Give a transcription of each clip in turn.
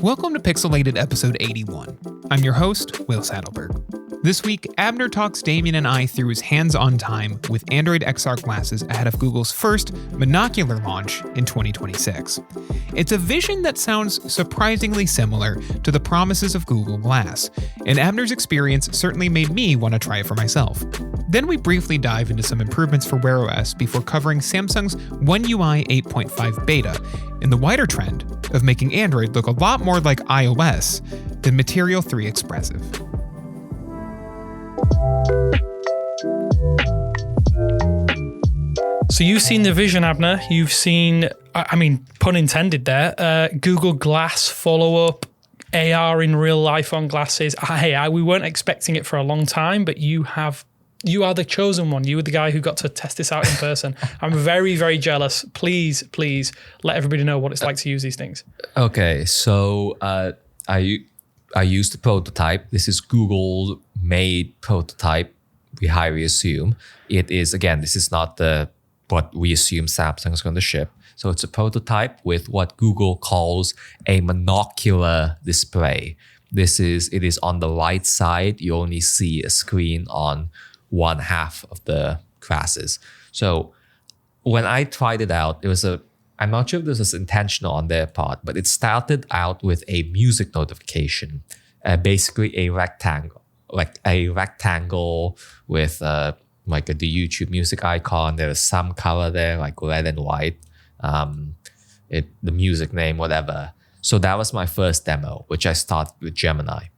Welcome to Pixelated episode 81. I'm your host, Will Saddleberg. This week, Abner talks Damien and I through his hands-on time with Android XR glasses ahead of Google's first monocular launch in 2026. It's a vision that sounds surprisingly similar to the promises of Google Glass, and Abner's experience certainly made me want to try it for myself. Then we briefly dive into some improvements for Wear OS before covering Samsung's One UI 8.5 beta and the wider trend of making Android look a lot more like iOS than Material 3 Expressive. So you've seen the vision, Abner. You've seen, I mean, pun intended there, Google Glass follow-up, AR in real life on glasses. We weren't expecting it for a long time, but you are the chosen one. You were the guy who got to test this out in person. I'm very, very jealous. Please let everybody know what it's like to use these things. Okay, so I used the prototype. This is Google-made prototype, we highly assume. It is, again, this is not what we assume Samsung is going to ship. So it's a prototype with what Google calls a monocular display. It is on the right side. You only see a screen on one half of the glasses. So when I tried it out, I'm not sure if this was intentional on their part, but it started out with a music notification, basically a rectangle with the YouTube music icon. There is some color there, like red and white, the music name, whatever. So that was my first demo, which I started with Gemini.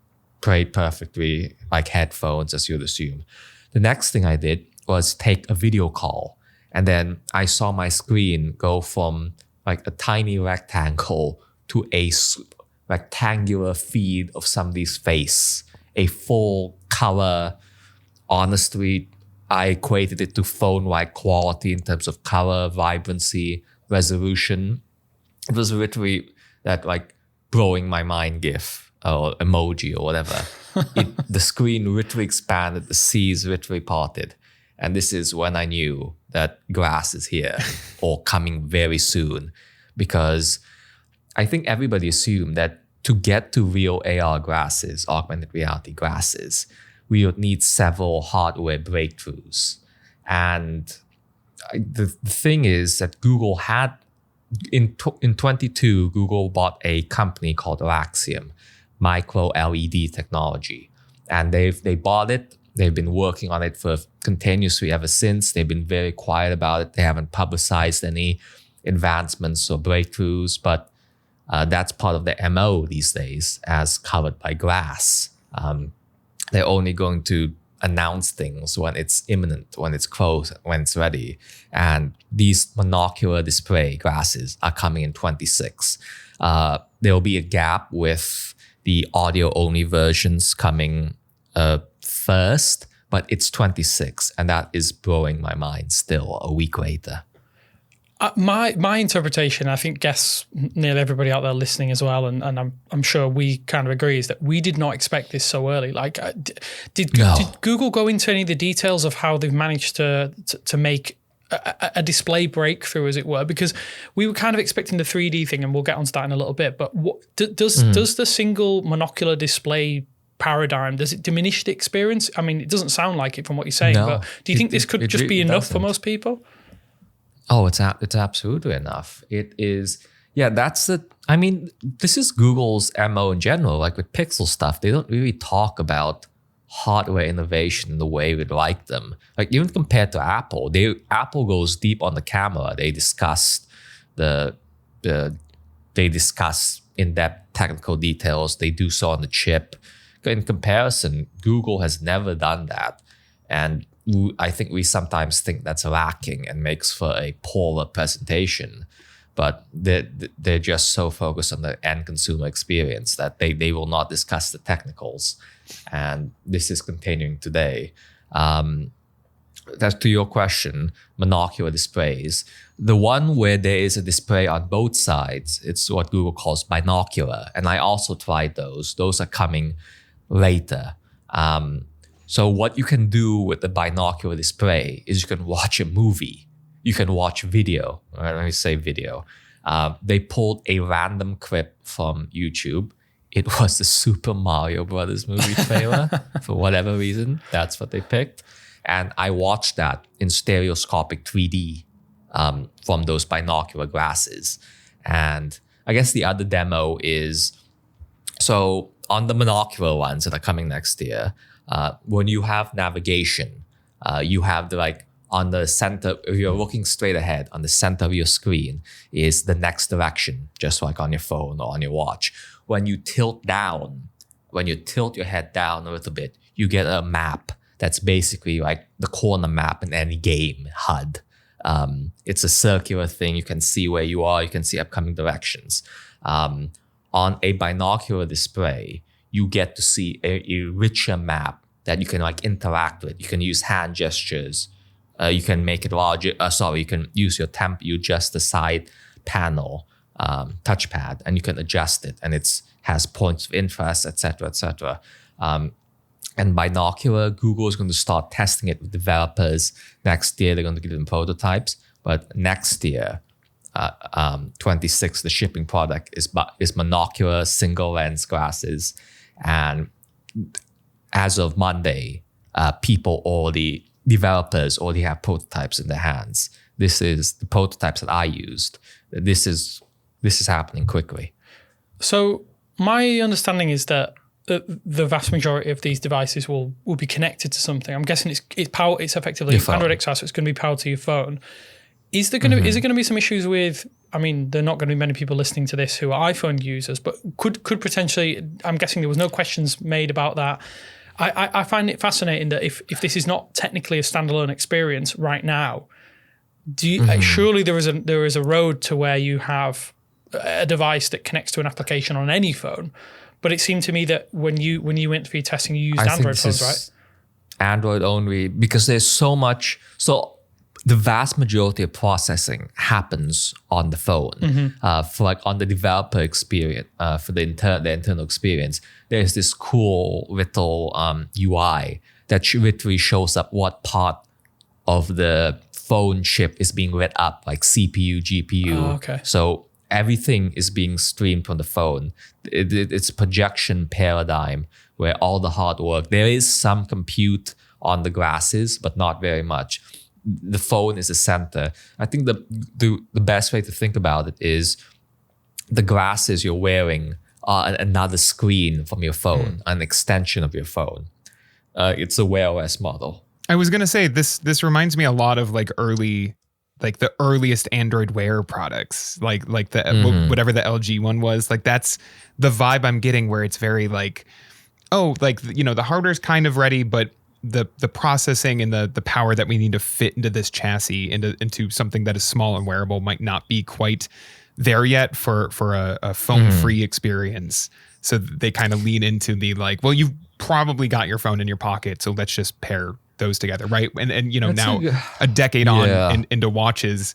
Played perfectly, like headphones, as you'd assume. The next thing I did was take a video call. And then I saw my screen go from like a tiny rectangle to a rectangular feed of somebody's face, a full color. Honestly, I equated it to phone-like quality in terms of color, vibrancy, resolution. It was literally that like blowing my mind GIF or emoji or whatever. The screen literally expanded, the seas literally parted. And this is when I knew that Glass is here or coming very soon, because I think everybody assumed that to get to real AR glasses, augmented reality glasses, we would need several hardware breakthroughs. And the thing is that Google had, in 22, Google bought a company called Axiom, micro LED technology. And they bought it. They've been working on it for continuously ever since. They've been very quiet about it. They haven't publicized any advancements or breakthroughs, but that's part of the MO these days, as covered by Glass. They're only going to announce things when it's imminent, when it's close, when it's ready. And these monocular display glasses are coming in 26. There will be a gap with the audio-only versions coming first, but it's 26, and that is blowing my mind still a week later. My interpretation, I think guess nearly everybody out there listening as well, and I'm sure we kind of agree, is that we did not expect this so early. Like, did Google go into any of the details of how they've managed to make a display breakthrough, as it were? Because we were kind of expecting the 3D thing, and we'll get onto that in a little bit. But does the single monocular display paradigm, does it diminish the experience? I mean, it doesn't sound like it from what you're saying, but do you think this could just be enough for most people? Oh, it's absolutely enough. It is, yeah, I mean, this is Google's MO in general. Like with Pixel stuff, they don't really talk about hardware innovation in the way we'd like them. Like even compared to Apple, Apple goes deep on the camera. They discuss in-depth technical details. They do so on the chip. In comparison, Google has never done that. And I think we sometimes think that's lacking and makes for a poorer presentation. But they're just so focused on the end consumer experience that they will not discuss the technicals. And this is continuing today. That's to your question, monocular displays. The one where there is a display on both sides, it's what Google calls binocular. And I also tried those. Those are coming later. So what you can do with the binocular display is you can watch a movie. You can watch video. Let me say video. They pulled a random clip from YouTube. It was the Super Mario Brothers movie trailer. For whatever reason, that's what they picked. And I watched that in stereoscopic 3D from those binocular glasses. And I guess the other demo is, so on the monocular ones that are coming next year, when you have navigation, you have on the center, if you're looking straight ahead, on the center of your screen is the next direction, just like on your phone or on your watch. When you tilt your head down a little bit, you get a map that's basically like the corner map in any game HUD. It's a circular thing. You can see where you are. You can see upcoming directions. On a binocular display, you get to see a richer map that you can interact with. You can use hand gestures. You can make it larger. You can use your you adjust the side panel touchpad, and you can adjust it, and it has points of interest, etc., etc. And binocular, Google is going to start testing it with developers next year. They're going to give them prototypes, but next year, 26, the shipping product is monocular single lens glasses, and as of Monday, developers already have prototypes in their hands. This is the prototypes that I used. This is happening quickly. So my understanding is that the vast majority of these devices will be connected to something. I'm guessing it's effectively Android XR, so it's going to be powered to your phone. Is there going to be some issues with? I mean, there are not going to be many people listening to this who are iPhone users, but could potentially. I'm guessing there was no questions made about that. I find it fascinating that if this is not technically a standalone experience right now, surely there is a road to where you have a device that connects to an application on any phone. But it seemed to me that when you went for your testing, you used Android phones, right? Android only, because there's so much. So the vast majority of processing happens on the phone. For on the developer experience, for the internal experience, there's this cool little UI that literally shows up what part of the phone chip is being lit up, like CPU, GPU. Oh, okay. So everything is being streamed from the phone. It's a projection paradigm where all the hard work, there is some compute on the glasses, but not very much. The phone is the center. I think the best way to think about it is the glasses you're wearing are another screen from your phone, an extension of your phone. It's a Wear OS model. I was gonna say this reminds me a lot of the earliest Android Wear products, like the whatever the LG one was. That's the vibe I'm getting, where it's very the hardware's kind of ready, but the processing and the power that we need to fit into this chassis into something that is small and wearable might not be quite there yet for a phone-free experience. So they kind of lean into the you've probably got your phone in your pocket, so let's just pair those together, right? And now a decade on into watches,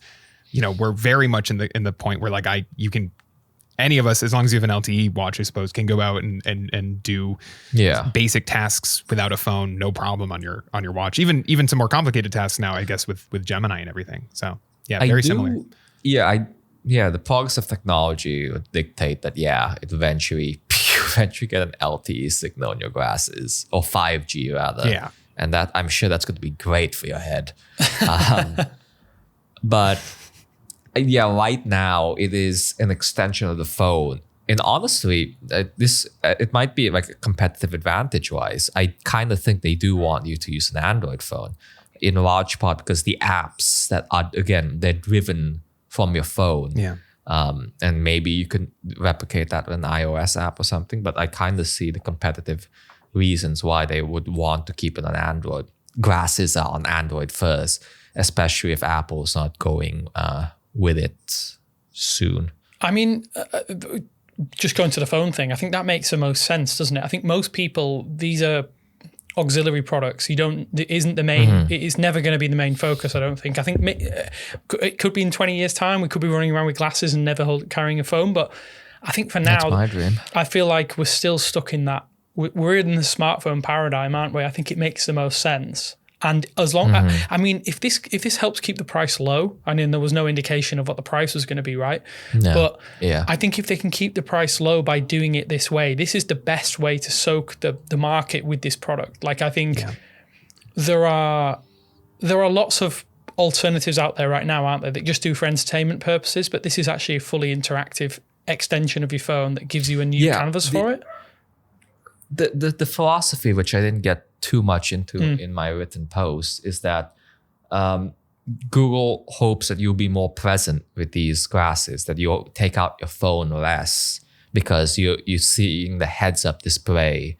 we're very much in the point where you can, any of us, as long as you have an LTE watch, I suppose, can go out and do basic tasks without a phone, no problem on your watch. Even some more complicated tasks now, I guess, with Gemini and everything. So very similar. The progress of technology would dictate that it eventually get an LTE signal in your glasses, or 5G rather. Yeah. And that, I'm sure that's going to be great for your head. But right now it is an extension of the phone. And honestly, it might be a competitive advantage wise. I kind of think they do want you to use an Android phone, in large part because the apps that are, again, they're driven from your phone. Yeah. And maybe you can replicate that with an iOS app or something. But I kind of see the competitive reasons why they would want to keep it on Android. Glasses are on Android first, especially if Apple's not going with it soon. I mean, just going to the phone thing, I think that makes the most sense, doesn't it? I think most people, these are auxiliary products. It isn't the main, it is never going to be the main focus, I don't think. I think it could be in 20 years' time, we could be running around with glasses and never carrying a phone. But I think for now, that's my dream. I feel like we're still stuck in that. We're in the smartphone paradigm, aren't we? I think it makes the most sense. And as long, I mean, if this helps keep the price low, I mean, there was no indication of what the price was going to be, right? No. But yeah. I think if they can keep the price low by doing it this way, this is the best way to soak the market with this product. Like, I think there are lots of alternatives out there right now, aren't there, that just do for entertainment purposes, but this is actually a fully interactive extension of your phone that gives you a new canvas for it. The philosophy, which I didn't get too much into in my written post, is that Google hopes that you'll be more present with these glasses, that you'll take out your phone less because you're seeing the heads-up display.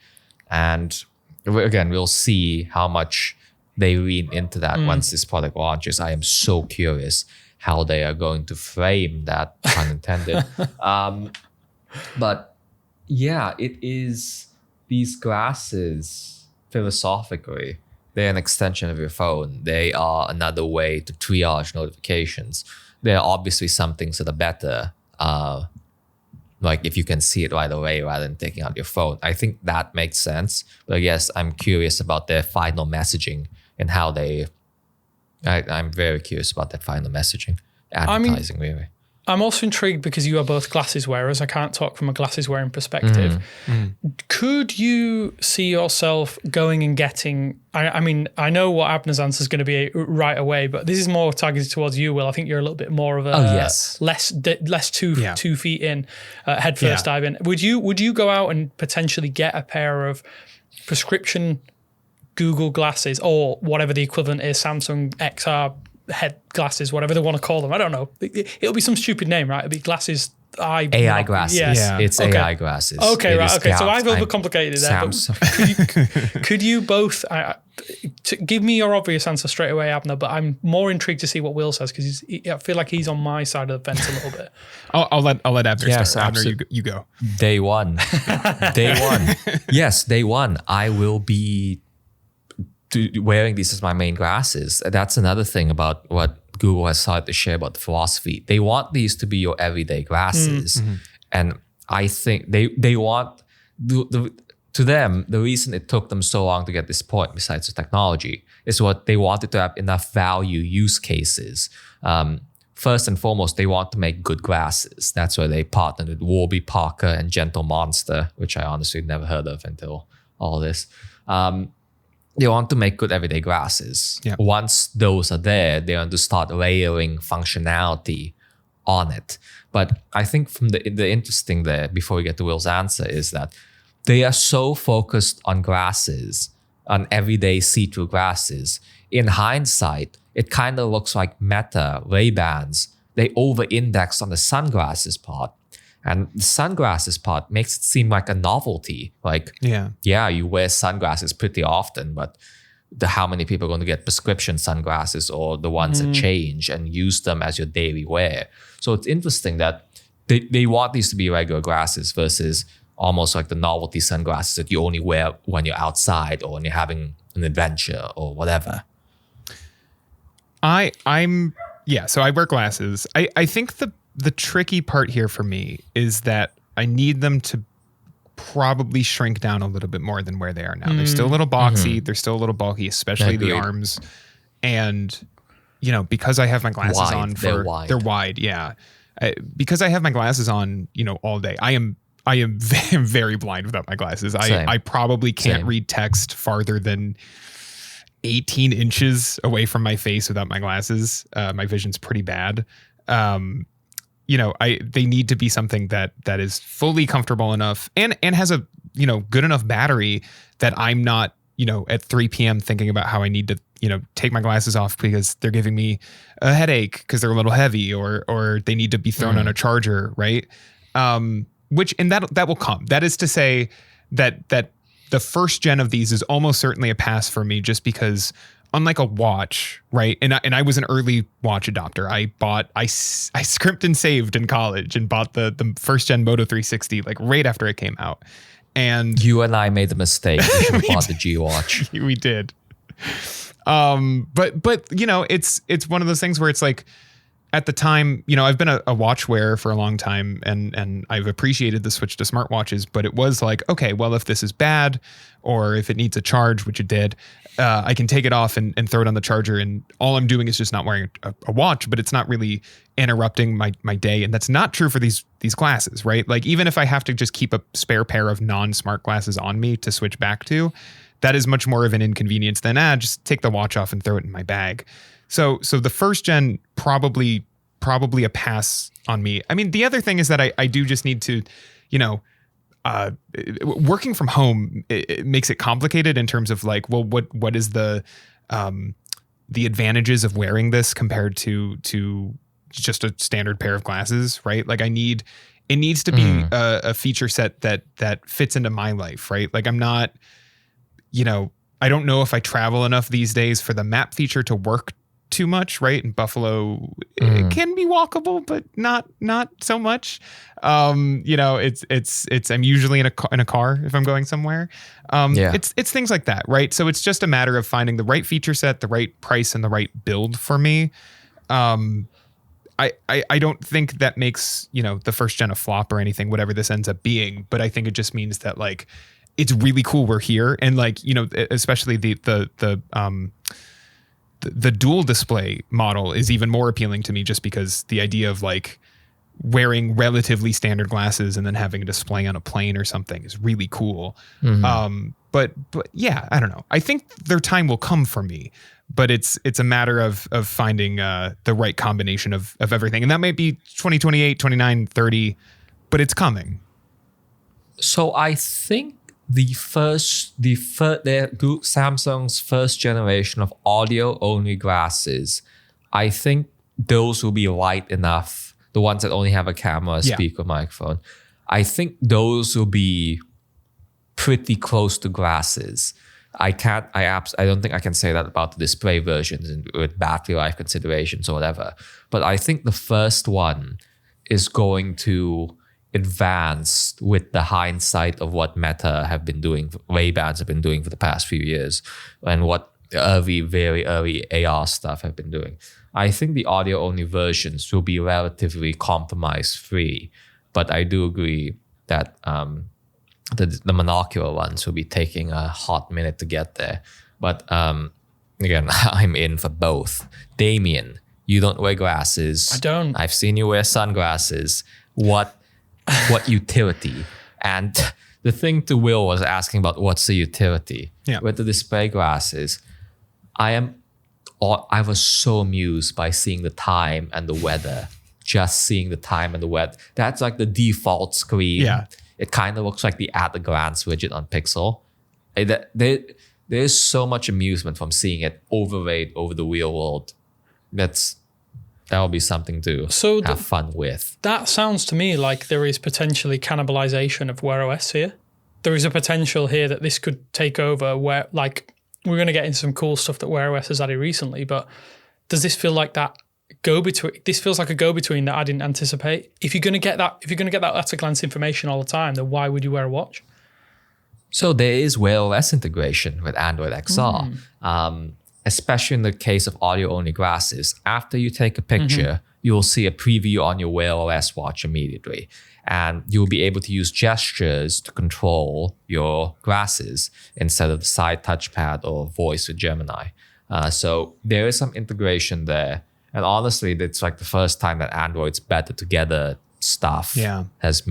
And again, we'll see how much they lean into that once this product launches. I am so curious how they are going to frame that, pun intended. But yeah, it is these glasses. Philosophically, they're an extension of your phone. They are another way to triage notifications. There are obviously some things that are better, like if you can see it right away rather than taking out your phone. I think that makes sense. But I guess I'm curious about their final messaging and how I'm very curious about that final messaging. Advertising, really. I'm also intrigued because you are both glasses wearers. I can't talk from a glasses wearing perspective. Could you see yourself going and getting, I mean, I know what Abner's answer is going to be right away, but this is more targeted towards you, Will. I think you're a little bit more of a less 2 feet in, head first dive in. Would you go out and potentially get a pair of prescription Google glasses or whatever the equivalent is, Samsung XR head glasses, whatever they want to call them? I don't know. It'll be some stupid name, right? It'll be glasses. AI glasses. Yeah. It's okay. AI glasses. Okay, right. Okay, so I've overcomplicated it there. But could you both give me your obvious answer straight away, Abner? But I'm more intrigued to see what Will says because I feel like he's on my side of the fence a little bit. I'll let Abner start. Abner, you go. Day one. Yes, day one. I will be wearing these as my main glasses. That's another thing about what Google has started to share about the philosophy. They want these to be your everyday glasses. And I think they want, to them, the reason it took them so long to get this point, besides the technology, is what they wanted to have enough value use cases. First and foremost, they want to make good glasses. That's why they partnered with Warby Parker and Gentle Monster, which I honestly never heard of until all this. They want to make good everyday glasses. Yeah. Once those are there, they want to start layering functionality on it. But I think from the interesting there, before we get to Will's answer, is that they are so focused on glasses, on everyday see-through glasses. In hindsight, it kind of looks like Meta, Ray-Bans, they over-index on the sunglasses part. And the sunglasses part makes it seem like a novelty. Like, you wear sunglasses pretty often, but how many people are going to get prescription sunglasses or the ones that change and use them as your daily wear? So it's interesting that they want these to be regular glasses versus almost like the novelty sunglasses that you only wear when you're outside or when you're having an adventure or whatever. So I wear glasses. I think the tricky part here for me is that I need them to probably shrink down a little bit more than where they are now. They're still a little boxy. They're still a little bulky, especially the arms. And, because I have my glasses on they're wide. Yeah. Because I have my glasses on, all day. I am very blind without my glasses. I probably can't read text farther than 18 inches away from my face without my glasses. My vision's pretty bad. They need to be something that is fully comfortable enough and has a, good enough battery that I'm not, at 3 p.m. thinking about how I need to, take my glasses off because they're giving me a headache because they're a little heavy or they need to be thrown on a charger. Right. That will come. That is to say that the first gen of these is almost certainly a pass for me just because unlike a watch, right? And I was an early watch adopter. I scrimped and saved in college and bought the first gen Moto 360 like right after it came out. And you and I made the mistake. We should have bought the G watch. We did. But it's one of those things where it's like at the time, I've been a watch wearer for a long time, and I've appreciated the switch to smartwatches, but it was like, okay, well, if this is bad or if it needs a charge, which it did, I can take it off and throw it on the charger, and all I'm doing is just not wearing a watch, but it's not really interrupting my day. And that's not true for these glasses, right? Like, even if I have to just keep a spare pair of non-smart glasses on me to switch back to, that is much more of an inconvenience than just take the watch off and throw it in my bag. So the first gen probably a pass on me. I mean, the other thing is that I do just need to, working from home, it makes it complicated in terms of like, well, what is the advantages of wearing this compared to just a standard pair of glasses, right? Like it needs to be a feature set that fits into my life, right? Like I'm not, I don't know if I travel enough these days for the map feature to work too much, right? In Buffalo, it can be walkable, but not so much. It's I'm usually in a car if I'm going somewhere. It's things like that, right? So it's just a matter of finding the right feature set, the right price, and the right build for me. I don't think that makes the first gen a flop or anything, whatever this ends up being. But I think it just means that like it's really cool we're here, and like especially the dual display model is even more appealing to me, just because the idea of like wearing relatively standard glasses and then having a display on a plane or something is really cool. But yeah, I don't know. I think their time will come for me, but it's a matter of finding the right combination of everything. And that might be 2028, 29, 30, but it's coming. So I think Samsung's first generation of audio only glasses, I think those will be light enough. The ones that only have a camera, speaker, microphone. I think those will be pretty close to glasses. I don't think I can say that about the display versions and with battery life considerations or whatever. But I think the first one is going to advance with the hindsight of what Meta have been doing, Ray-Bans have been doing for the past few years, and what the very early AR stuff have been doing. I think the audio-only versions will be relatively compromise-free, but I do agree that the monocular ones will be taking a hot minute to get there. But again, I'm in for both. Damien, you don't wear glasses. I don't. I've seen you wear sunglasses. What utility? And the thing to Will was asking about what's the utility. With the display glasses, I was so amused by seeing the time and the weather. Just seeing the time and the weather. That's like the default screen. Yeah. It kind of looks like the at a glance widget on Pixel. There's so much amusement from seeing it overlaid over the real world. That'll be something to have fun with. That sounds to me like there is potentially cannibalization of Wear OS here. There is a potential here that this could take over, where like we're going to get into some cool stuff that Wear OS has added recently, but does this feel like that go-between? This feels like a go-between that I didn't anticipate. If you're going to get that at a glance information all the time, then why would you wear a watch? So there is Wear OS integration with Android XR. Especially in the case of audio-only glasses. After you take a picture, you'll see a preview on your Wear OS watch immediately. And you'll be able to use gestures to control your glasses instead of the side touchpad or voice with Gemini. So there is some integration there. And honestly, it's like the first time that Android's better together stuff has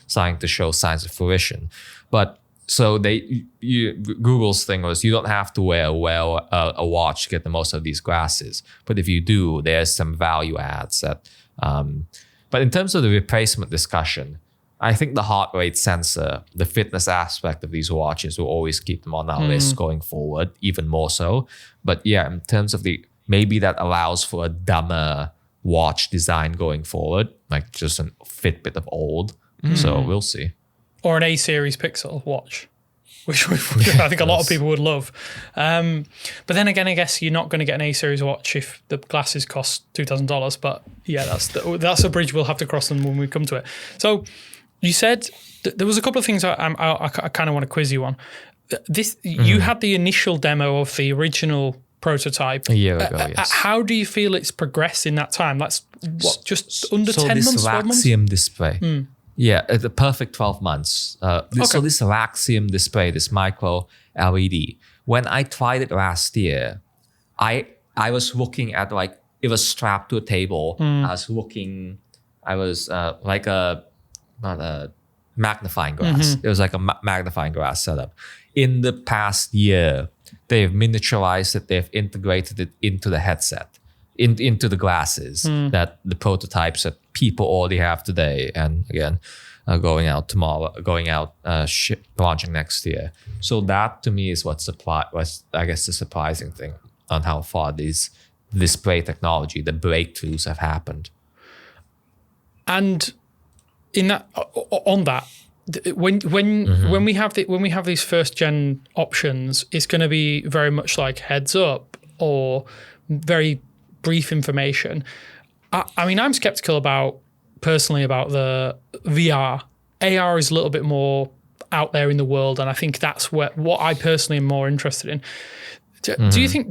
starting to show signs of fruition. But so Google's thing was you don't have to wear a watch to get the most of these glasses. But if you do, there's some value adds that. But in terms of the replacement discussion, I think the heart rate sensor, the fitness aspect of these watches will always keep them on our list going forward, even more so. But yeah, in terms of maybe that allows for a dumber watch design going forward, like just a Fitbit of old. So we'll see. Or an A-series Pixel watch, which I think a lot of people would love. But then again, I guess you're not going to get an A-series watch if the glasses cost $2,000. But yeah, that's a bridge we'll have to cross when we come to it. So you said there was a couple of things I kind of want to quiz you on. You had the initial demo of the original prototype. A year ago, yes. How do you feel it's progressed in that time? That's just under 10 months, 12 months? Laxium display. Yeah, the perfect 12 months. So this Laxium display, this micro LED, when I tried it last year, I was looking at like, it was strapped to a table. I was not a magnifying glass. It was like a magnifying glass setup. In the past year, they've miniaturized it. They've integrated it into the headset, into the glasses that the prototypes that people already have today. And again, going out tomorrow, launching next year. So that to me is was I guess the surprising thing on how far these display technology, the breakthroughs have happened. And in that, on that, when we have these first gen options, it's going to be very much like heads up or very brief information. I mean, I'm skeptical personally about the VR. AR is a little bit more out there in the world, and I think that's what I personally am more interested in. Do you think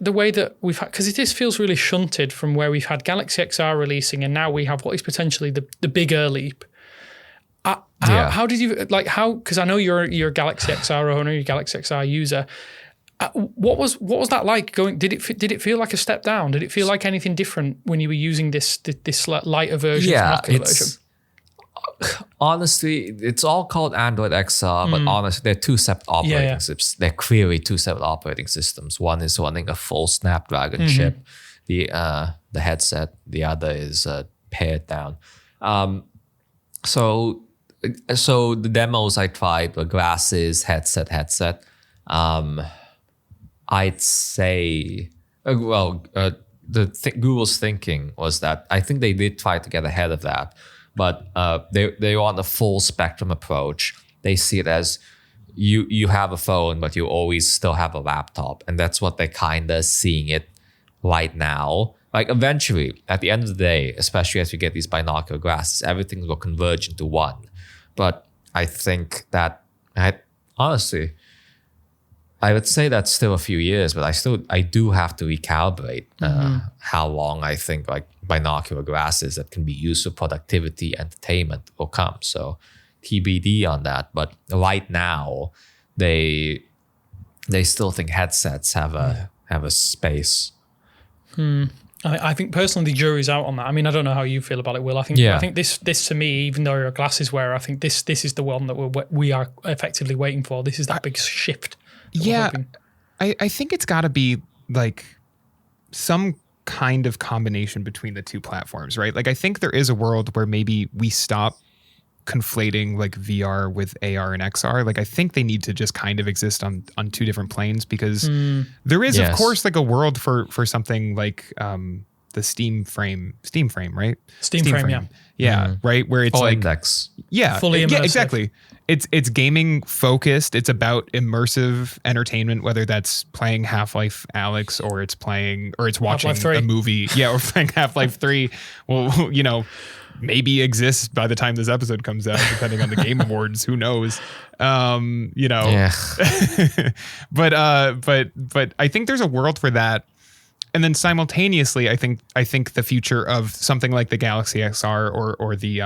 the way that we've had, because this feels really shunted from where we've had Galaxy XR releasing, and now we have what is potentially the bigger leap. How did you because I know you're a Galaxy XR owner, you're a Galaxy XR user. What was that like going? Did it feel like a step down? Did it feel like anything different when you were using this lighter version? Yeah, honestly, it's all called Android XR, but honestly, they're two separate operating systems. They're clearly two separate operating systems. One is running a full Snapdragon chip, the headset. The other is pared down. So the demos I tried were glasses, headset. I'd say, Google's thinking was that I think they did try to get ahead of that, but they want a full spectrum approach. They see it as you have a phone, but you always still have a laptop, and that's what they're kind of seeing it right now. Like eventually, at the end of the day, especially as we get these binocular glasses, everything will converge into one. But I think that honestly, I would say that's still a few years, but I do have to recalibrate how long I think like binocular glasses that can be used for productivity, entertainment will come. So TBD on that. But right now, they still think headsets have a space. I think personally the jury's out on that. I mean, I don't know how you feel about it, Will. I think this to me, even though you're a glasses wearer, I think this is the one that we are effectively waiting for. This is that big shift. Yeah, I think it's got to be like some kind of combination between the two platforms, right? Like I think there is a world where maybe we stop conflating like VR with AR and XR. Like I think they need to just kind of exist on two different planes, because there is of course like a world for something like the Steam frame, right? Steam frame. Yeah, right, where it's like index. Yeah, fully immersive. Yeah, exactly. It's gaming focused. It's about immersive entertainment, whether that's playing Half-Life Alyx or it's watching a movie. Yeah, or playing Half-Life 3. Well, maybe exists by the time this episode comes out, depending on the Game Awards. Who knows? Yeah. But I think there's a world for that. And then simultaneously, I think the future of something like the Galaxy XR or the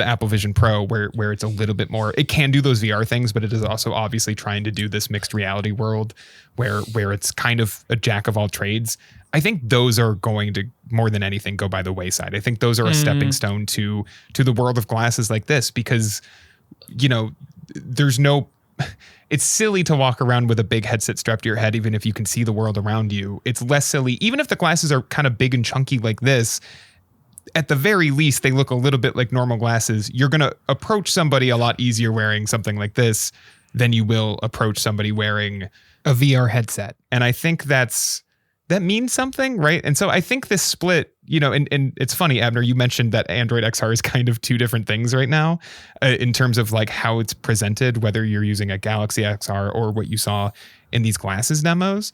Apple Vision Pro, where it's a little bit more, it can do those VR things, but it is also obviously trying to do this mixed reality world where it's kind of a jack of all trades. I think those are going to, more than anything, go by the wayside. I think those are a stepping stone to the world of glasses like this, because, it's silly to walk around with a big headset strapped to your head, even if you can see the world around you. It's less silly, even if the glasses are kind of big and chunky like this. At the very least, they look a little bit like normal glasses. You're going to approach somebody a lot easier wearing something like this than you will approach somebody wearing a VR headset. And I think that means something, right? And so I think this split, and it's funny, Abner, you mentioned that Android XR is kind of two different things right now in terms of like how it's presented, whether you're using a Galaxy XR or what you saw in these glasses demos.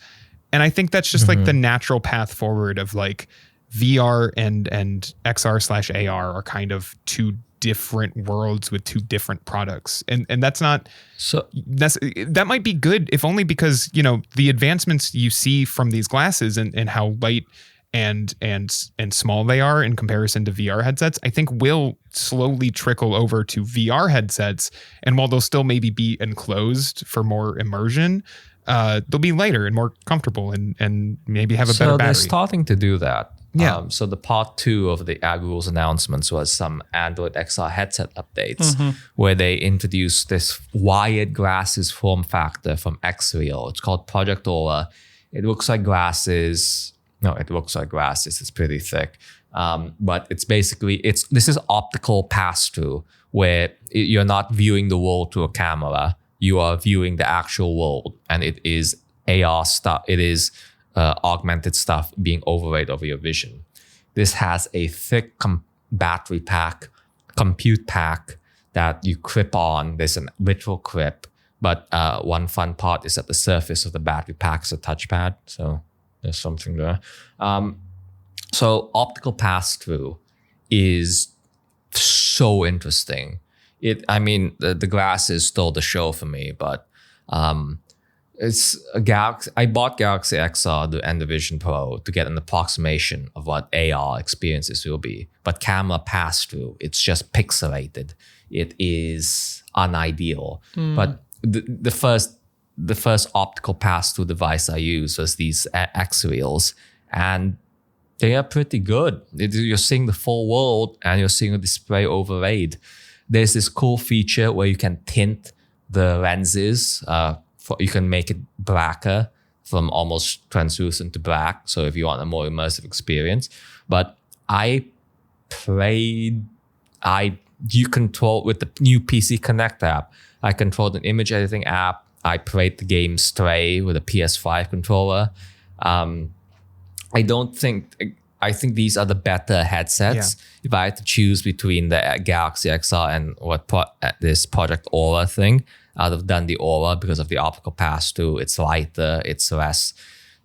And I think that's just like the natural path forward of like VR and XR/AR are kind of two different worlds with two different products. And that's not So that might be good, if only because, you know, the advancements you see from these glasses and how light and small they are in comparison to VR headsets, I think will slowly trickle over to VR headsets. And while they'll still maybe be enclosed for more immersion, they'll be lighter and more comfortable and maybe have a better so battery. they're starting to do that. Yeah. So the part 2 of the Google's announcements was some Android XR headset updates where they introduced this wired glasses form factor from Xreal. It's called Project Aura. It looks like glasses. No, it looks like glasses. It's pretty thick. But it's basically, this is optical pass-through where you're not viewing the world through a camera. You are viewing the actual world, and it is AR stuff. It is augmented stuff being overlaid over your vision. This has a thick battery pack, compute pack that you clip on. There's a literal clip, but one fun part is that the surface of the battery pack is a touchpad. So there's something there. So optical pass-through is so interesting. The glasses stole the show for me, but it's a Galaxy. I bought Galaxy XR and the Vision Pro to get an approximation of what AR experiences will be. But camera pass-through, it's just pixelated. It is unideal. But the first optical pass-through device I used was these Xreals, and they are pretty good. You're seeing the full world and you're seeing a display overlaid. There's this cool feature where you can tint the lenses. You can make it blacker from almost translucent to black. So if you want a more immersive experience. But you control with the new PC Connect app. I controlled an image editing app. I played the game Stray with a PS5 controller. I think these are the better headsets. Yeah. If I had to choose between the Galaxy XR and this Project Aura thing, I'd have done the Aura because of the optical pass-through. It's lighter, it's less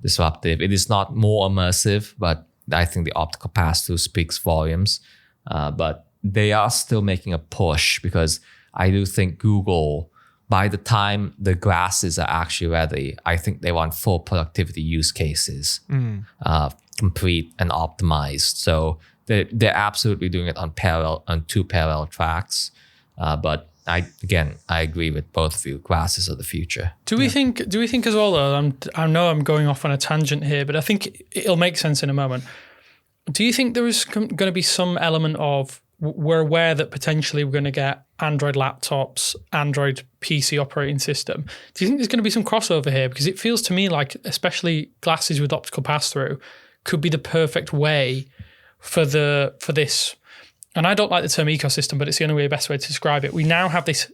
disruptive. It is not more immersive, but I think the optical pass-through speaks volumes. But they are still making a push because I do think Google, by the time the glasses are actually ready, I think they want full productivity use cases, complete and optimized. So they're absolutely doing it on two parallel tracks. But I agree with both of you. Glasses are the future. Do we think as well though? I know I'm going off on a tangent here, but I think it'll make sense in a moment. Do you think there is going to be some element of, we're aware that potentially we're going to get Android laptops, Android PC operating system. Do you think there's going to be some crossover here? Because it feels to me like, especially glasses with optical pass-through, could be the perfect way for this. And I don't like the term ecosystem, but it's the only best way to describe it. We now have this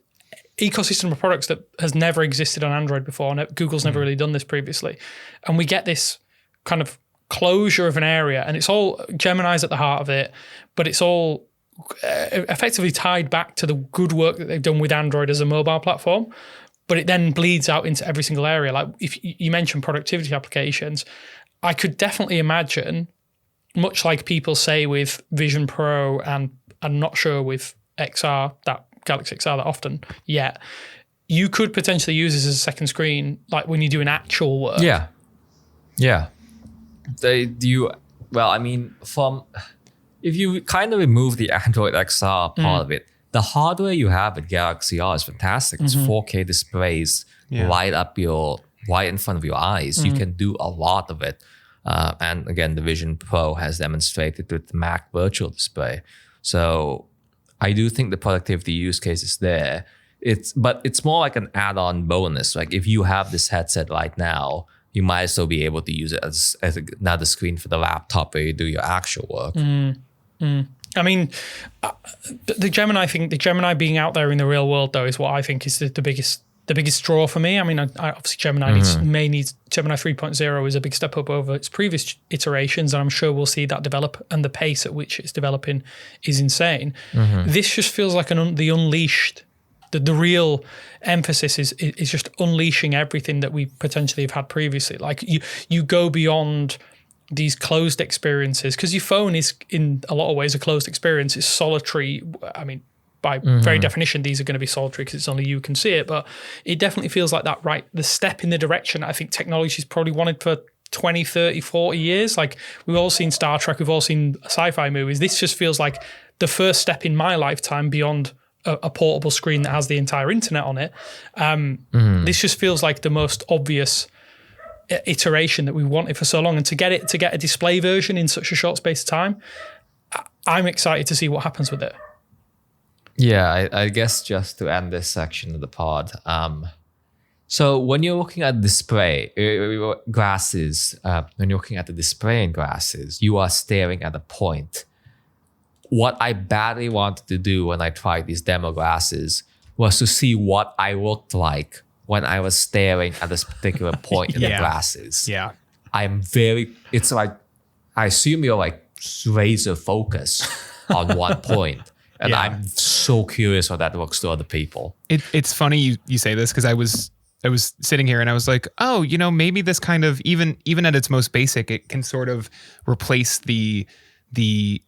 ecosystem of products that has never existed on Android before, and Google's never really done this previously. And we get this kind of closure of an area, and it's all Gemin-eyes at the heart of it, but it's all effectively tied back to the good work that they've done with Android as a mobile platform, but it then bleeds out into every single area. Like if you mentioned productivity applications, I could definitely imagine, much like people say with Vision Pro, and I'm not sure with XR, that Galaxy XR that often yet, you could potentially use this as a second screen, like when you're doing actual work. Yeah. If you kind of remove the Android XR part of it, the hardware you have at Galaxy R is fantastic. It's 4K displays right in front of your eyes. You can do a lot of it. And again, the Vision Pro has demonstrated with the Mac Virtual Display. So I do think the productivity use case is there. But it's more like an add-on bonus. Like if you have this headset right now, you might as well be able to use it as another screen for the laptop where you do your actual work. I mean, the Gemini being out there in the real world though is what I think is the biggest draw for me. I mean, obviously Gemini Gemini 3.0 is a big step up over its previous iterations, and I'm sure we'll see that develop, and the pace at which it's developing is insane. This just feels like the unleashed. The real emphasis is just unleashing everything that we potentially have had previously. Like you go beyond these closed experiences, because your phone is in a lot of ways a closed experience. It's solitary. I mean, by very definition, these are going to be solitary because it's only you can see it, but it definitely feels like that, right? The step in the direction I think technology's probably wanted for 20, 30, 40 years. Like, we've all seen Star Trek, we've all seen sci-fi movies. This just feels like the first step in my lifetime beyond a portable screen that has the entire internet on it. This just feels like the most obvious iteration that we wanted for so long, and to get a display version in such a short space of time, I'm excited to see what happens with it. Yeah, I guess just to end this section of the pod, so when you're looking at display glasses, when you're looking at the display in glasses, you are staring at a point. What I badly wanted to do when I tried these demo glasses was to see what I looked like when I was staring at this particular point in the glasses. Yeah. It's like, I assume you're like laser focused on one point. And I'm so curious what that looks to other people. It's funny you say this, because I was sitting here and I was like, oh, maybe this kind of, even at its most basic, it can sort of replace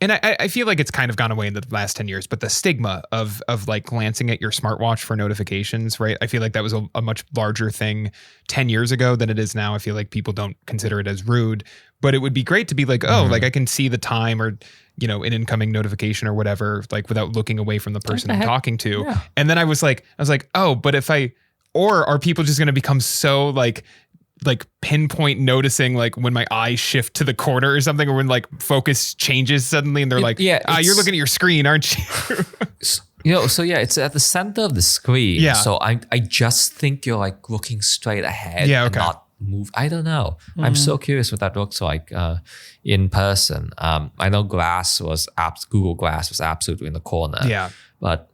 and I feel like it's kind of gone away in the last 10 years, but the stigma of like glancing at your smartwatch for notifications, right? I feel like that was a much larger thing 10 years ago than it is now. I feel like people don't consider it as rude, but it would be great to be like, oh, like I can see the time or, an incoming notification or whatever, like without looking away from the person I'm talking to. Yeah. And then I was like, oh, but or are people just going to become so like pinpoint noticing like when my eyes shift to the corner or something, or when like focus changes suddenly and they're you're looking at your screen, aren't you? So it's at the center of the screen. Yeah. So I just think you're like looking straight ahead and not move. I don't know. I'm so curious what that looks like in person. I know Google Glass was absolutely in the corner. Yeah. But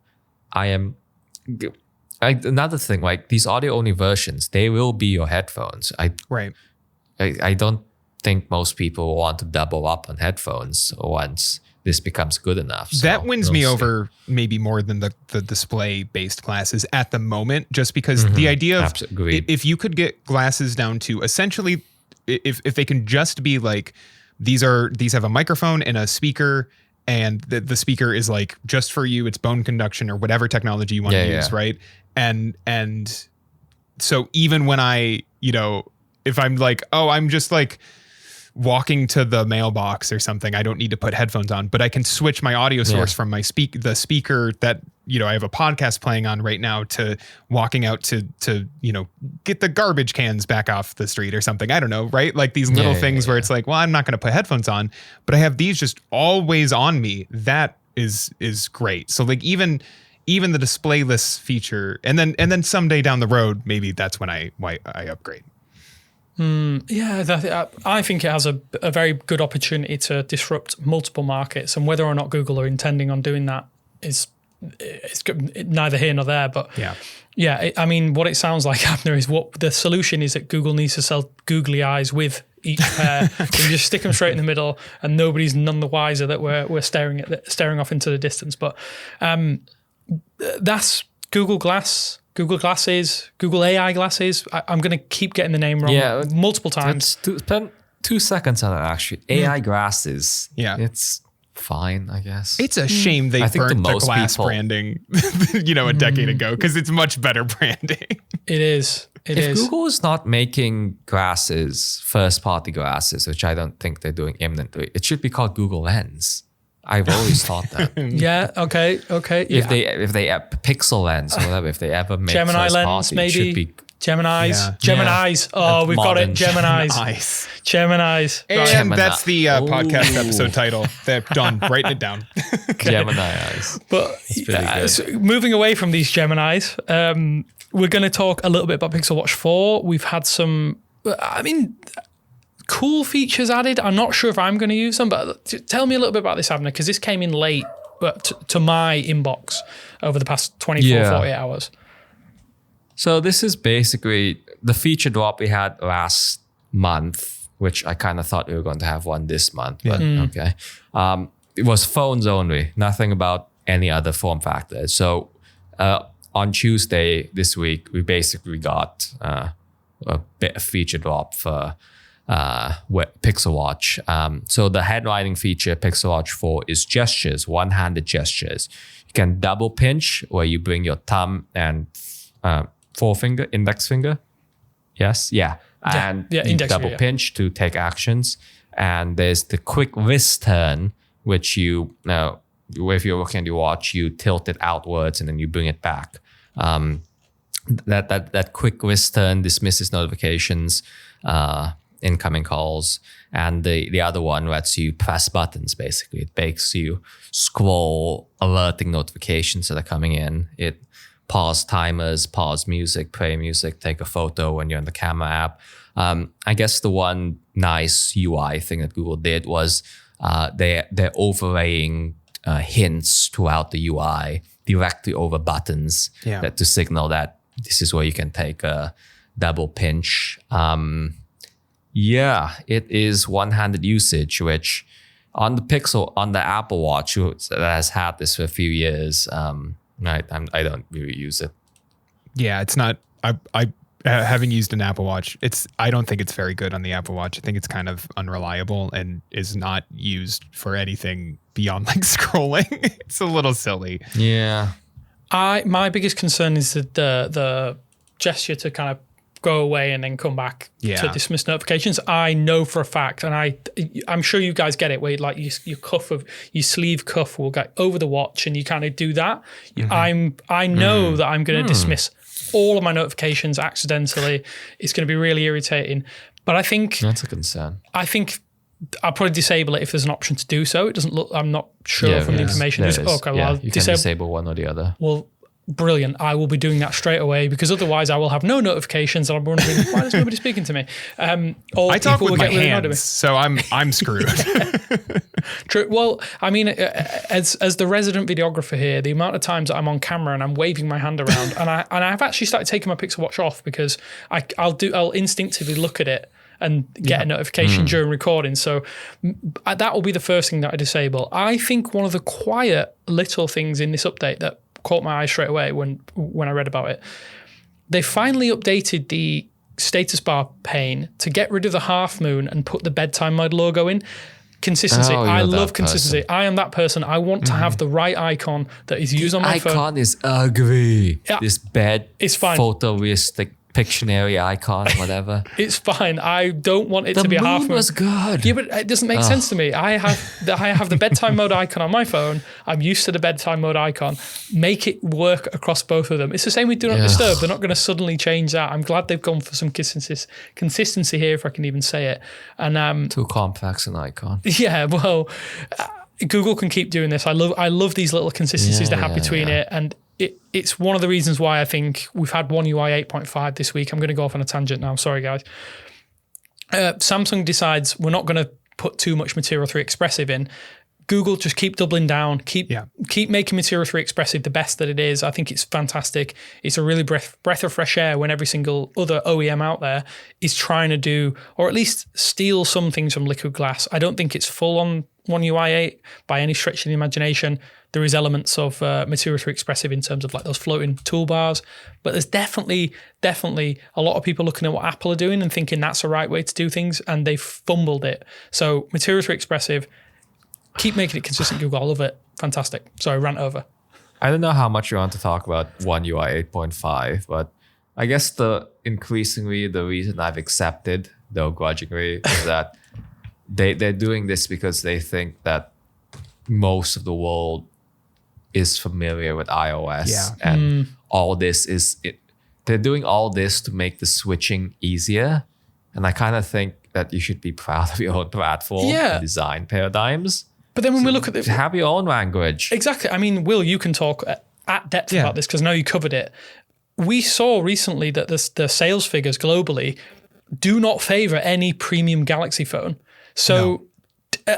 another thing, like these audio-only versions, they will be your headphones. I don't think most people want to double up on headphones once this becomes good enough. So that wins me over maybe more than the display-based glasses at the moment, just because the idea of if you could get glasses down to essentially, if they can just be like, these have a microphone and a speaker, and the speaker is like just for you, it's bone conduction or whatever technology you want to use, right? And so even when I, if I'm like, oh, I'm just like walking to the mailbox or something, I don't need to put headphones on, but I can switch my audio source from the speaker that, I have a podcast playing on right now to walking out to get the garbage cans back off the street or something. I don't know, right? Like these little things where it's like, well, I'm not going to put headphones on, but I have these just always on me. That is great. So like even the displayless feature, and then someday down the road, maybe that's when I upgrade. I think it has a very good opportunity to disrupt multiple markets, and whether or not Google are intending on doing that is neither here nor there. But I mean, what it sounds like, Abner, is what the solution is that Google needs to sell googly eyes with each pair. And just stick them straight in the middle, and nobody's none the wiser that we're staring off into the distance. But that's Google Glass, Google Glasses, Google AI glasses. I'm going to keep getting the name wrong multiple times. Spend 2 seconds on it, actually. AI glasses. Yeah. It's fine, I guess. It's a shame they burnt the glass branding, a decade ago, because it's much better branding. It is. If Google is not making glasses, first-party glasses, which I don't think they're doing imminently, it should be called Google Lens. I've always thought that. Okay. If they Pixel Lens or whatever, if they ever make Gemini first Lens, party, maybe. it should be Gemin-eyes. Gemin-eyes. Oh, we've got it. Gemin-eyes. Gemin-eyes. And that's the podcast episode title. Done. Writing it down. Gemini-eyes. But so moving away from these Gemini-eyes, we're going to talk a little bit about Pixel Watch 4. We've had some, cool features added. I'm not sure if I'm going to use them, but tell me a little bit about this, Abner, because this came in late to my inbox over the past 24, 48 hours. So this is basically the feature drop we had last month, which I kind of thought we were going to have one this month, but okay. It was phones only, nothing about any other form factor. So on Tuesday this week, we basically got a bit of feature drop for Pixel Watch. So the handwriting feature Pixel Watch 4 is gestures, one-handed gestures. You can double pinch where you bring your thumb and forefinger, index finger. Yes, yeah. And you double pinch to take actions. And there's the quick wrist turn, which if you're looking at your watch, you tilt it outwards and then you bring it back. That quick wrist turn dismisses notifications, incoming calls, and the other one lets you press buttons. Basically, it makes you scroll alerting notifications that are coming in. It pause timers, pause music, play music, take a photo when you're in the camera app. I guess the one nice UI thing that Google did was they're overlaying hints throughout the UI directly over buttons that to signal that this is where you can take a double pinch. It is one-handed usage, which on the Apple Watch that has had this for a few years, I don't really use it. Yeah, it's not. I having used an Apple Watch, I don't think it's very good on the Apple Watch. I think it's kind of unreliable and is not used for anything beyond like scrolling. It's a little silly. Yeah. My biggest concern is that the gesture to kind of go away and then come back to dismiss notifications. I know for a fact, and I'm sure you guys get it, where like your sleeve cuff will go over the watch and you kind of do that. Mm-hmm. I know that I'm going to dismiss all of my notifications accidentally. It's going to be really irritating. But I think that's a concern. I think I'll probably disable it if there's an option to do so. It doesn't look. I'm not sure from the information. I'll you can disable one or the other. Well, brilliant. I will be doing that straight away because otherwise I will have no notifications and I'm wondering why is nobody speaking to me. Or I talk with my hands, so I'm screwed. True. Well, I mean, as the resident videographer here, the amount of times that I'm on camera and I'm waving my hand around, and I've actually started taking my Pixel Watch off because I'll instinctively look at it and get a notification during recording. So that will be the first thing that I disable. I think one of the quiet little things in this update that caught my eye straight away when I read about it, they finally updated the status bar pane to get rid of the half moon and put the bedtime mode logo in. Consistency. I love consistency. Person. I am that person. I want to have the right icon that is used on my phone. The icon is ugly. Yeah. This bad it's fine. photorealistic Pictionary icon, whatever. It's fine. I don't want it to be a half moon. The moon was good. Yeah, but it doesn't make sense to me. I have the bedtime mode icon on my phone. I'm used to the bedtime mode icon. Make it work across both of them. It's the same with Do Not Disturb. They're not going to suddenly change that. I'm glad they've gone for some consistency here, if I can even say it. And too complex an icon. Yeah, well, Google can keep doing this. I love these little consistencies they have between it, and it's one of the reasons why I think we've had One UI 8.5 this week. I'm going to go off on a tangent now. Sorry, guys. Samsung decides we're not going to put too much Material 3 Expressive in. Google just keep doubling down, keep making Material 3 Expressive the best that it is. I think it's fantastic. It's a really breath of fresh air when every single other OEM out there is trying to do, or at least steal some things from Liquid Glass. I don't think it's full on One UI 8 by any stretch of the imagination. There is elements of Material 3 Expressive in terms of like those floating toolbars, but there's definitely a lot of people looking at what Apple are doing and thinking that's the right way to do things, and they've fumbled it. So Material 3 Expressive, keep making it consistent, Google. I love it. Fantastic. Sorry, rant over. I don't know how much you want to talk about One UI 8.5, but I guess increasingly the reason I've accepted, though grudgingly, is that they're doing this because they think that most of the world is familiar with iOS, and all this is it. They're doing all this to make the switching easier, and I kind of think that you should be proud of your own platform and design paradigms. But then when we look at have your own language. Exactly. I mean, Will, you can talk at depth about this because I know you covered it. We saw recently that the sales figures globally do not favor any premium Galaxy phone. So,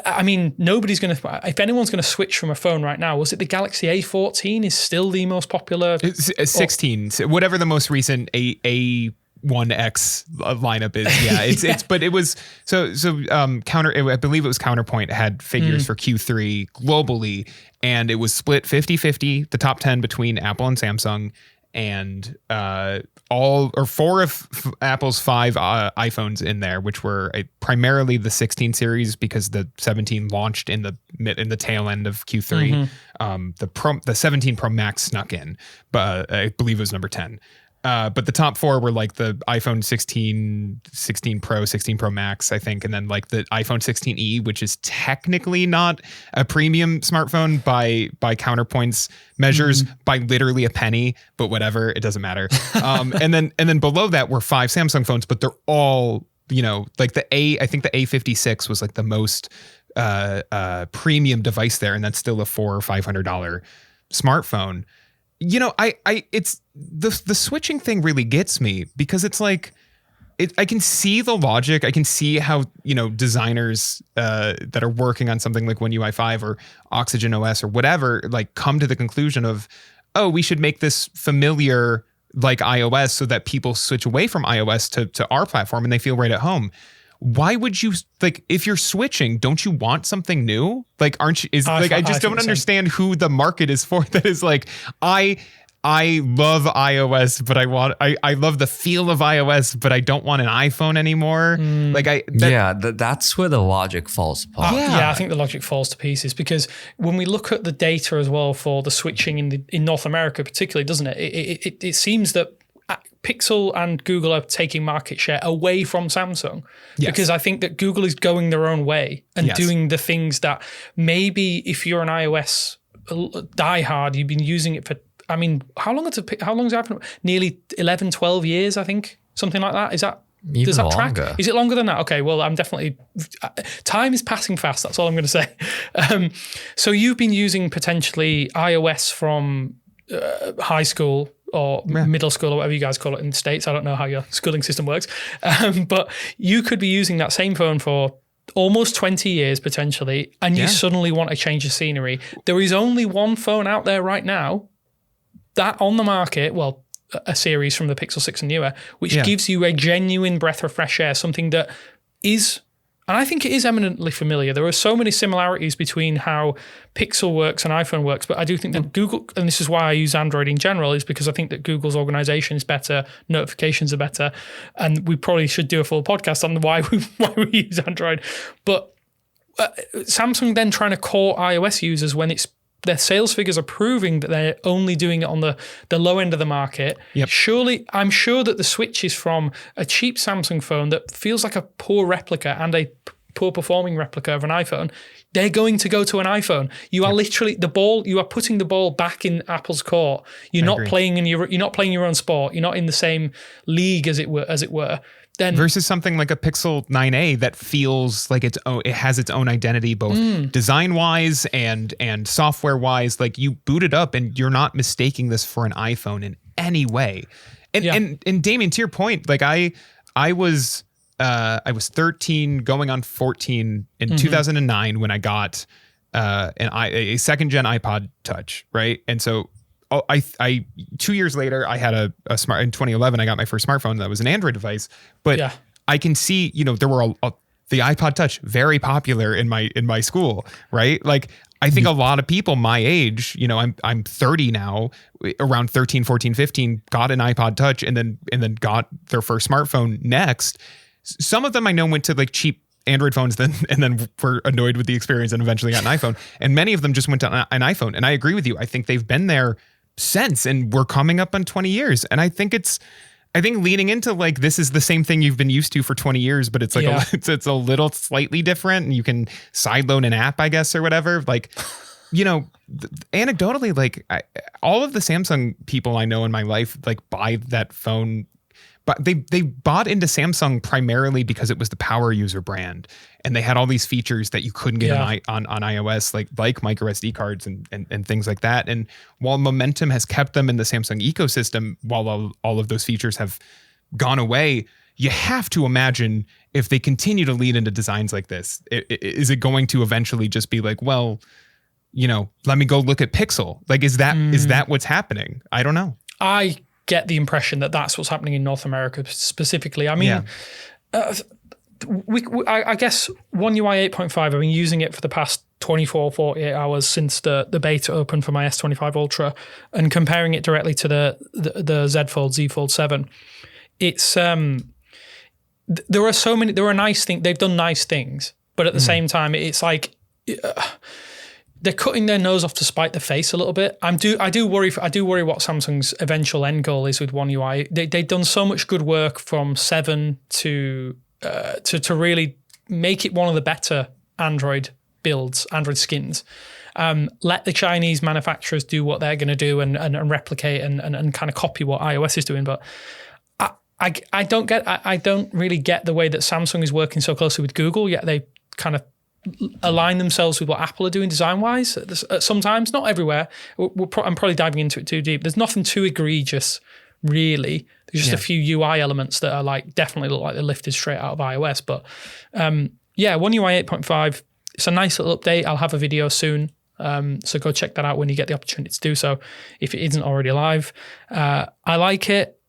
I mean, nobody's going to, if anyone's going to switch from a phone right now, was it the Galaxy A14 is still the most popular? It's 16, whatever the most recent A1X lineup is. Yeah, but it was, I believe it was Counterpoint had figures for Q3 globally, and it was split 50-50, the top 10 between Apple and Samsung. and four of Apple's 5 iPhones in there, which were primarily the 16 series because the 17 launched in the tail end of Q3. The 17 Pro Max snuck in, but I believe it was number 10. But the top 4 were like the iPhone 16, 16 Pro, 16 Pro Max, I think. And then like the iPhone 16e, which is technically not a premium smartphone by Counterpoint's measures by literally a penny, but whatever, it doesn't matter. And then below that were 5 Samsung phones, but they're all, like I think the A56 was like the most premium device there. And that's still a $400 or $500 smartphone. It's the switching thing really gets me because it's like, I can see the logic. I can see how, designers that are working on something like One UI 5 or Oxygen OS or whatever, like come to the conclusion of, oh, we should make this familiar like iOS so that people switch away from iOS to our platform and they feel right at home. Why would you, like, if you're switching, don't you want something new? Like, I just don't understand who the market is for. That is like, I love iOS, but I love the feel of iOS, but I don't want an iPhone anymore. That's where the logic falls apart. I think the logic falls to pieces because when we look at the data as well for the switching in North America particularly, doesn't it? It seems that Pixel and Google are taking market share away from Samsung because I think that Google is going their own way and doing the things that maybe if you're an iOS diehard, you've been using it for, how long has it happened? Nearly 11, 12 years, I think, something like that. Is that, even does that longer. track? Is it longer than that? Okay, well, I'm definitely, time is passing fast. That's all I'm going to say. So you've been using potentially iOS from high school or middle school or whatever you guys call it in the States. I don't know how your schooling system works. But you could be using that same phone for almost 20 years potentially, and you suddenly want to change the scenery. There is only one phone out there right now that on the market, well, a series from the Pixel 6 and newer, which gives you a genuine breath of fresh air, something that is, and I think it is eminently familiar. There are so many similarities between how Pixel works and iPhone works, but I do think that Google, and this is why I use Android in general, is because I think that Google's organization is better, notifications are better, and we probably should do a full podcast on why we use Android. But Samsung then trying to court iOS users when their sales figures are proving that they're only doing it on the low end of the market. Yep. Surely, I'm sure that the switch is from a cheap Samsung phone that feels like a poor replica and a poor performing replica of an iPhone. They're going to go to an iPhone. You are literally you are putting the ball back in Apple's court. You're not playing you're not playing your own sport. You're not in the same league as it were. Then, versus something like a Pixel 9a that feels like it has its own identity, both design-wise and software-wise. Like you boot it up and you're not mistaking this for an iPhone in any way. And Damien, to your point, like I was 13 going on 14 in 2009 when I got a second gen iPod Touch, right? And so I 2 years later, I had a smart, in 2011, I got my first smartphone that was an Android device, but I can see, there were the iPod Touch very popular in my school, right? Like I think a lot of people my age, I'm 30 now, around 13, 14, 15, got an iPod Touch and then got their first smartphone next. Some of them I know went to like cheap Android phones and then were annoyed with the experience and eventually got an iPhone. And many of them just went to an iPhone. And I agree with you. I think they've been there since, and we're coming up on 20 years. And I think leaning into like, this is the same thing you've been used to for 20 years, but it's like, it's a little slightly different and you can sideload an app, I guess, or whatever. Like, anecdotally, like all of the Samsung people I know in my life, like buy that phone, but they bought into Samsung primarily because it was the power user brand, and they had all these features that you couldn't get on iOS, like micro SD cards and things like that. And while momentum has kept them in the Samsung ecosystem, while all of those features have gone away, you have to imagine if they continue to lead into designs like this, is it going to eventually just be like, well, let me go look at Pixel? Like, is that what's happening? I don't know. I get the impression that that's what's happening in North America specifically. I mean, I guess One UI 8.5, I've been using it for the past 24, 48 hours since the beta opened for my S25 Ultra, and comparing it directly to the Z Fold, Z Fold 7, it's there are nice things. They've done nice things, but at the same time, it's like they're cutting their nose off to spite the face a little bit. I do worry what Samsung's eventual end goal is with One UI. They've done so much good work from 7 to really make it one of the better Android builds, Android skins. Let the Chinese manufacturers do what they're going to do and replicate and kind of copy what iOS is doing. But I don't really get the way that Samsung is working so closely with Google, yet they kind of align themselves with what Apple are doing design-wise. Sometimes, not everywhere. I'm probably diving into it too deep. There's nothing too egregious, really. There's just a few UI elements that are like definitely look like they're lifted straight out of iOS. But One UI 8.5, it's a nice little update. I'll have a video soon. So go check that out when you get the opportunity to do so, if it isn't already live. I like it.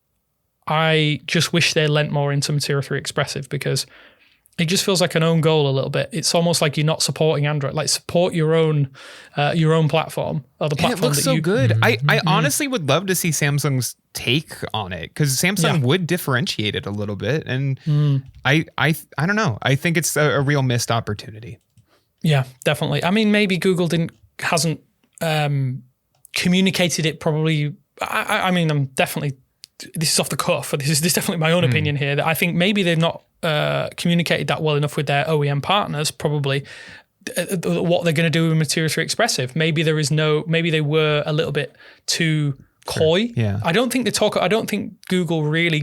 I just wish they lent more into Material 3 Expressive, because it just feels like an own goal a little bit. It's almost like you're not supporting Android. Like, support your own platform, or the platform. And it looks so good. I honestly would love to see Samsung's take on it, because Samsung would differentiate it a little bit. And I don't know. I think it's a real missed opportunity. Yeah, definitely. I mean, maybe Google hasn't communicated it probably. I mean, I'm definitely. This is off the cuff. This is definitely my own opinion here. That I think maybe they've not communicated that well enough with their OEM partners. Probably what they're going to do with Material 3 Expressive. Maybe they were a little bit too coy. Yeah. I don't think Google really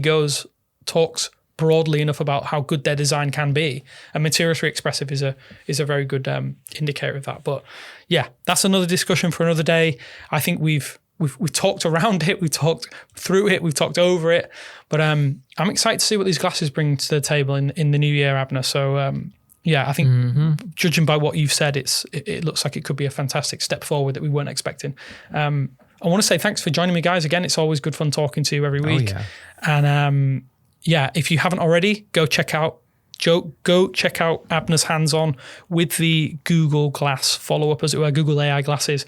talks broadly enough about how good their design can be. And Material 3 Expressive is a very good indicator of that. But yeah, that's another discussion for another day. I think we've talked around it, we've talked through it, we've talked over it, but I'm excited to see what these glasses bring to the table in the new year, Abner. So I think judging by what you've said, it looks like it could be a fantastic step forward that we weren't expecting. I want to say thanks for joining me, guys. Again, it's always good fun talking to you every week. And if you haven't already, go check out Abner's hands-on with the Google Glass follow-up, as it were, Google AI glasses.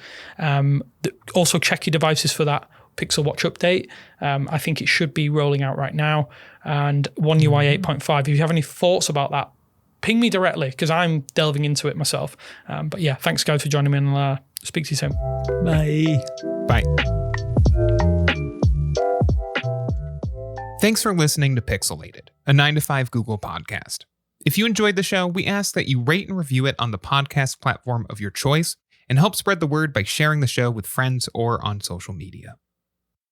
Also check your devices for that Pixel Watch update. I think it should be rolling out right now. And One UI 8.5. If you have any thoughts about that, ping me directly, because I'm delving into it myself. But yeah, thanks guys for joining me, and I'll speak to you soon. Bye. Bye. Thanks for listening to Pixelated, a 9 to 5 Google podcast. If you enjoyed the show, we ask that you rate and review it on the podcast platform of your choice, and help spread the word by sharing the show with friends or on social media.